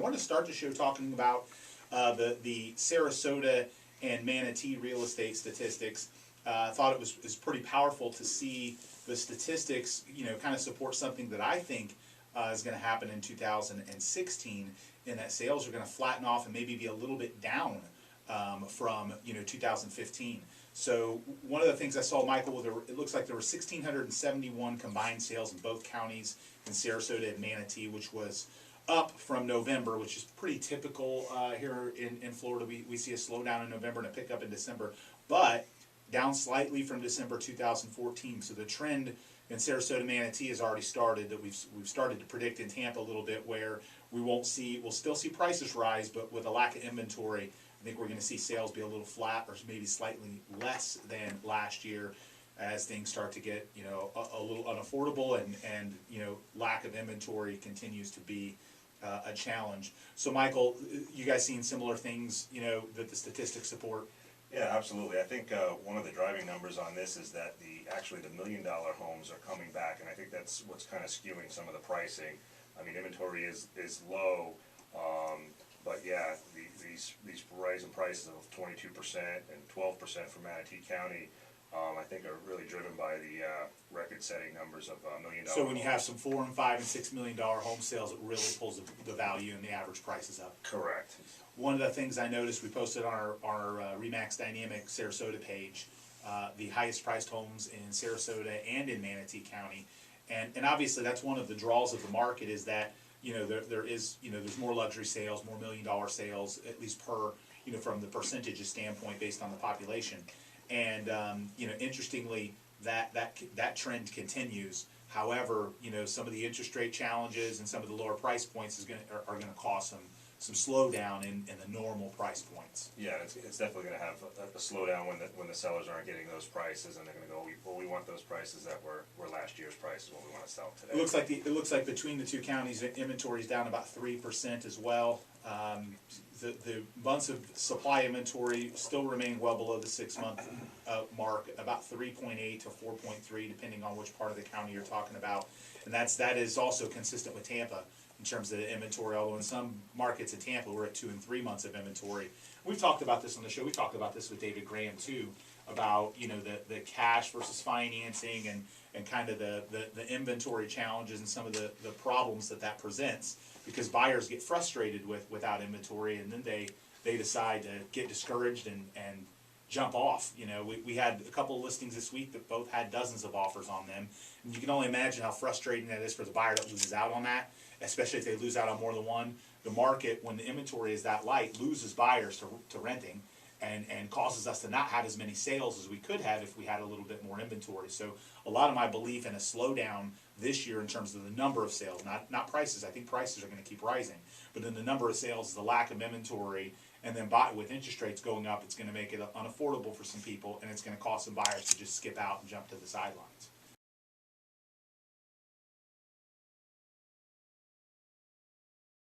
wanted to start the show talking about the Sarasota and Manatee real estate statistics. I thought it was pretty powerful to see the statistics, kind of support something that I think is going to happen in 2016, in that sales are going to flatten off and maybe be a little bit down from 2015. So one of the things I saw, Michael, it looks like there were 1,671 combined sales in both counties in Sarasota and Manatee, which was up from November, which is pretty typical here in Florida. We see a slowdown in November and a pickup in December, but down slightly from December 2014. So the trend in Sarasota, Manatee has already started, that we've started to predict in Tampa a little bit, where we'll still see prices rise, but with a lack of inventory, I think we're going to see sales be a little flat or maybe slightly less than last year as things start to get a little unaffordable, and lack of inventory continues to be a challenge. So Michael, you guys seen similar things that the statistics support? Yeah, absolutely. I think one of the driving numbers on this is that actually the $1 million homes are coming back, and I think that's what's kind of skewing some of the pricing. I mean, inventory is low, but yeah, these rise in prices of 22% and 12% for Manatee County, I think are really driven by the record-setting numbers of $1 million. So when you have some $4 and $5 and $6 million home sales, it really pulls the value and the average prices up. Correct. One of the things I noticed, we posted on our Remax Dynamic Sarasota page, the highest priced homes in Sarasota and in Manatee County, and obviously that's one of the draws of the market, is that there's more luxury sales, more $1 million sales, at least per from the percentages standpoint based on the population, and interestingly that trend continues. However, some of the interest rate challenges and some of the lower price points are going to cause some slowdown in the normal price points. Yeah, it's definitely going to have a slowdown when the sellers aren't getting those prices, and they're going to go, well, we want those prices that were last year's prices when we want to sell today. It looks like between the two counties, inventory is down about 3% as well. The months of supply inventory still remain well below the 6-month mark, about 3.8 to 4.3, depending on which part of the county you're talking about, and that is also consistent with Tampa in terms of the inventory, although in some markets in Tampa we're at 2 and 3 months of inventory. We've talked about this on the show. We talked about this with David Graham too, about the cash versus financing, and kind of the inventory challenges and some of the problems that presents, because buyers get frustrated without inventory, and then they decide to get discouraged and jump off. We had a couple of listings this week that both had dozens of offers on them, and you can only imagine how frustrating that is for the buyer that loses out on that, especially if they lose out on more than one. The market, when the inventory is that light, loses buyers to renting, and causes us to not have as many sales as we could have if we had a little bit more inventory. So a lot of my belief in a slowdown this year in terms of the number of sales, not prices. I think prices are going to keep rising, but in the number of sales is the lack of inventory, and then with interest rates going up, it's going to make it unaffordable for some people, and it's going to cause some buyers to just skip out and jump to the sidelines.